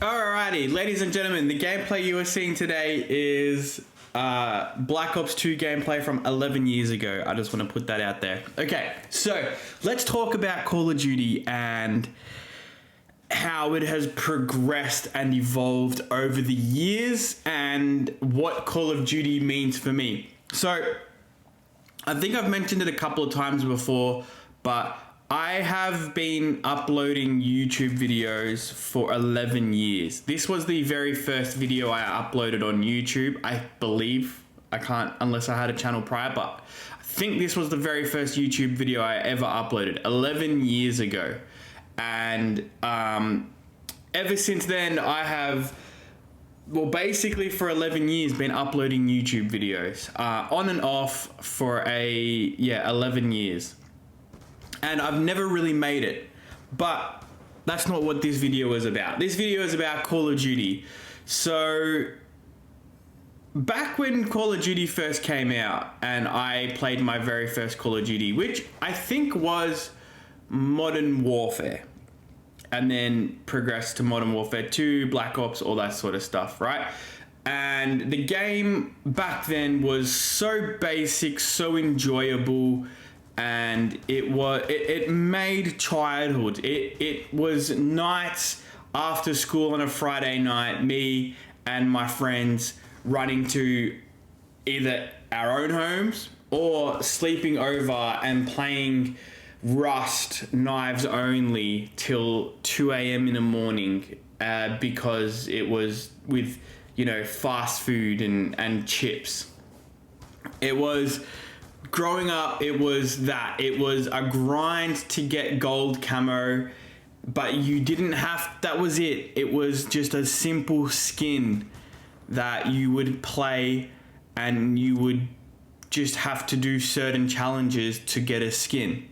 Alrighty, ladies and gentlemen, the gameplay you are seeing today is Black Ops 2 gameplay from 11 years ago. I just want to put that out there. Okay, so let's talk about Call of Duty and how it has progressed and evolved over the years and what Call of Duty means for me. So, I think I've mentioned it a couple of times before, but I have been uploading YouTube videos for 11 years. This was the very first video I uploaded on YouTube, I believe. I can't, unless I had a channel prior, but I think this was the very first YouTube video I ever uploaded 11 years ago. And ever since then, I have, well, basically for 11 years been uploading YouTube videos on and off for 11 years. And I've never really made it, but that's not what this video is about. This video is about Call of Duty. So back when Call of Duty first came out and I played my very first Call of Duty, which I think was Modern Warfare, and then progressed to Modern Warfare 2, Black Ops, all that sort of stuff, right? And the game back then was so basic, so enjoyable, and it made childhood. It was nights after school on a Friday night, me and my friends running to either our own homes or sleeping over and playing Rust Knives Only till 2 a.m. in the morning because it was with, fast food and chips. It was... Growing up, it was a grind to get gold camo, but you didn't have, that was it. It was just a simple skin that you would play, and you would just have to do certain challenges to get a skin.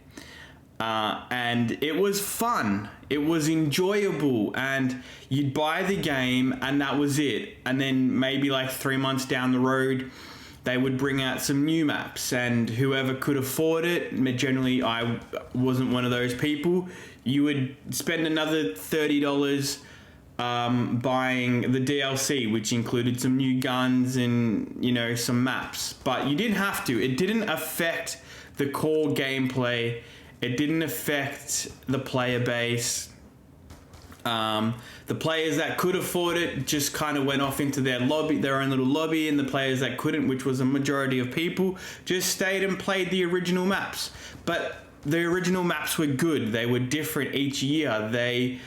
And it was fun. It was enjoyable, and you'd buy the game and that was it. And then maybe like 3 months down the road, they would bring out some new maps, and whoever could afford it, generally I wasn't one of those people, you would spend another $30 buying the DLC, which included some new guns and, some maps. But you didn't have to. It didn't affect the core gameplay. It didn't affect the player base. The players that could afford it just kind of went off into their own little lobby, and the players that couldn't, which was a majority of people, just stayed and played the original maps. But the original maps were good. They were different each year. They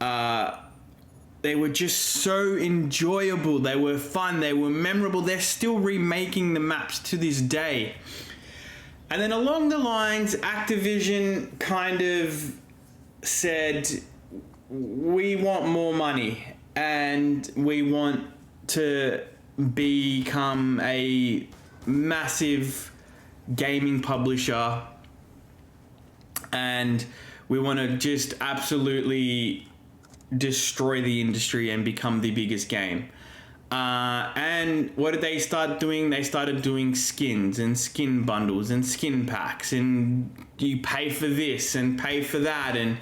were just so enjoyable. They were fun. They were memorable. They're still remaking the maps to this day. And then along the lines, Activision kind of said, we want more money and we want to become a massive gaming publisher, and we want to just absolutely destroy the industry and become the biggest game. And what did they start doing? They started doing skins and skin bundles and skin packs, and you pay for this and pay for that, and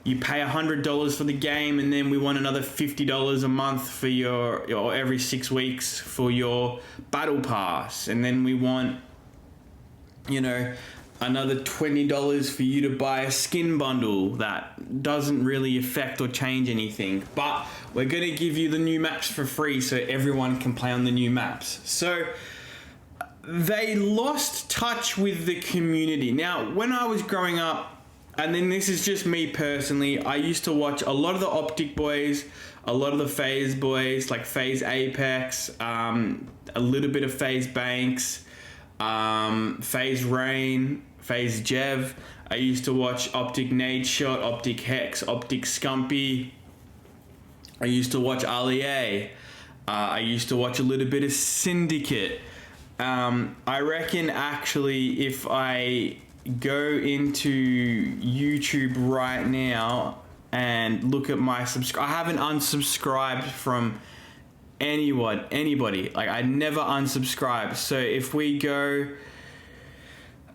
you pay $100 for the game, and then we want another $50 a month for or every 6 weeks for your battle pass, and then we want, another $20 for you to buy a skin bundle that doesn't really affect or change anything, but we're gonna give you the new maps for free so everyone can play on the new maps. So they lost touch with the community. Now, when I was growing up, and then this is just me personally, I used to watch a lot of the Optic boys, a lot of the FaZe boys, like FaZe Apex, a little bit of FaZe Banks, FaZe Rain, FaZe Jev. I used to watch Optic Nadeshot, Optic Hex, Optic Scumpy. I used to watch Ali A. I used to watch a little bit of Syndicate. I reckon actually if I go into YouTube right now and look at my I haven't unsubscribed from anybody. Like, I never unsubscribed. So if we go,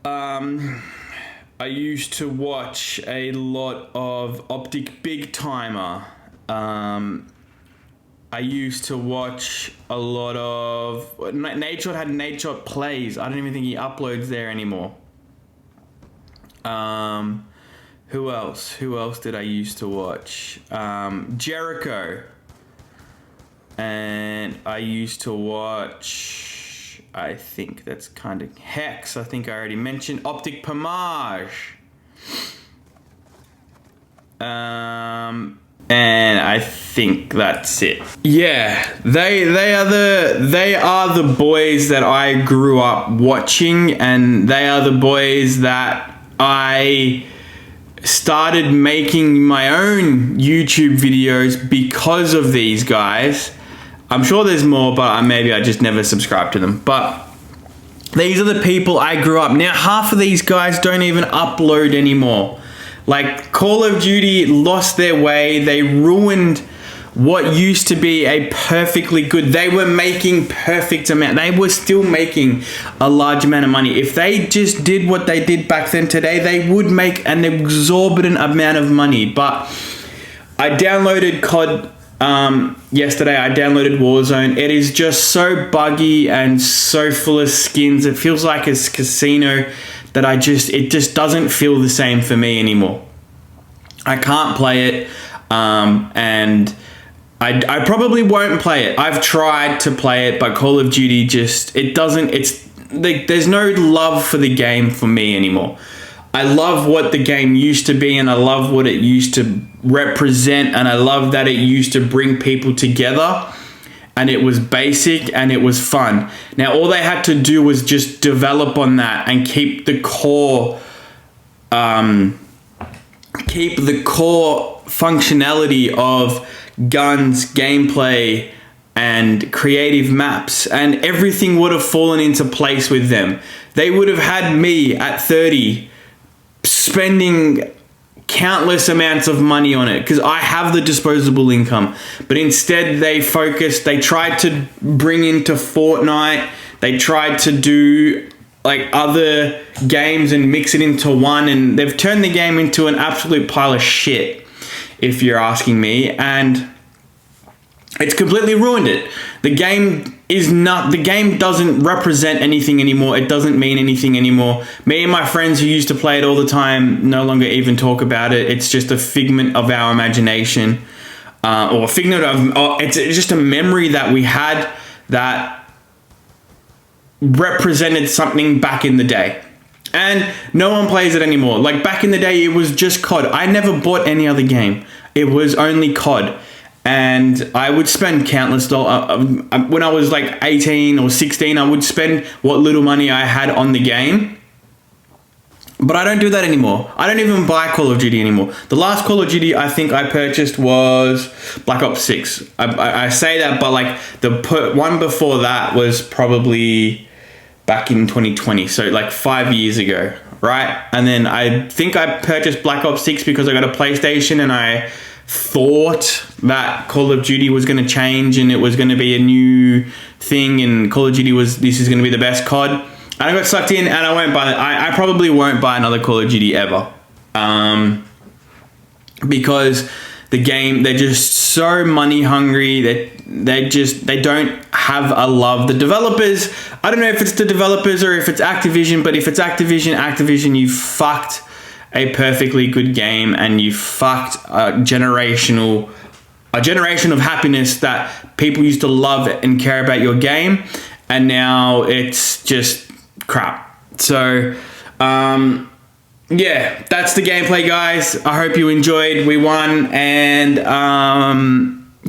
I used to watch a lot of Optic Big Timer, I used to watch a lot of... Nate Shot had Nate Shot Plays. I don't even think he uploads there anymore. Who else? Who else did I used to watch? Jericho. And I used to watch... I think that's kind of... Hex, I think I already mentioned. Optic Pomage. And I think that's it. Yeah, they are the boys that I grew up watching, and they are the boys that I started making my own YouTube videos because of these guys. I'm sure there's more, but maybe I just never subscribed to them. But these are the people I grew up. Now, half of these guys don't even upload anymore. Like, Call of Duty lost their way. They ruined what used to be a perfectly good... They were making perfect amount. They were still making a large amount of money. If they just did what they did back then today, they would make an exorbitant amount of money. But I downloaded COD yesterday. I downloaded Warzone. It is just so buggy and so full of skins. It feels like it's casino... that it just doesn't feel the same for me anymore. I can't play it, and I probably won't play it. I've tried to play it, but Call of Duty there's no love for the game for me anymore. I love what the game used to be, and I love what it used to represent, and I love that it used to bring people together. And it was basic and it was fun. Now, all they had to do was just develop on that and keep the core functionality of guns, gameplay, and creative maps, and everything would have fallen into place with them. They would have had me at 30 spending countless amounts of money on it because I have the disposable income, but instead they tried to bring into Fortnite, they tried to do like other games and mix it into one, and they've turned the game into an absolute pile of shit, if you're asking me, and it's completely ruined it. The game doesn't represent anything anymore. It doesn't mean anything anymore. Me and my friends who used to play it all the time no longer even talk about it. It's just a figment of our imagination, or a figment of... it's just a memory that we had that represented something back in the day. And no one plays it anymore. Like, back in the day, it was just COD. I never bought any other game. It was only COD. And I would spend countless dollars. When I was like 18 or 16, I would spend what little money I had on the game. But I don't do that anymore. I don't even buy Call of Duty anymore. The last Call of Duty I think I purchased was Black Ops 6. I say that, but like the one before that was probably back in 2020. So like 5 years ago, right? And then I think I purchased Black Ops 6 because I got a PlayStation and I thought that Call of Duty was going to change and it was going to be a new thing, and Call of Duty this is going to be the best COD. And I got sucked in, and I probably won't buy another Call of Duty ever, because the game, they're just so money hungry that they don't have a love. The developers, I don't know if it's the developers or if it's Activision, but if it's Activision, you fucked a perfectly good game, and you fucked a generation of happiness that people used to love and care about your game, and now it's just crap. So yeah, that's the gameplay, guys. I hope you enjoyed. We won, and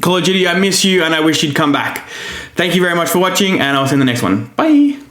Call of Duty, I miss you and I wish you'd come back. Thank you very much for watching, and I'll see you in the next one. Bye.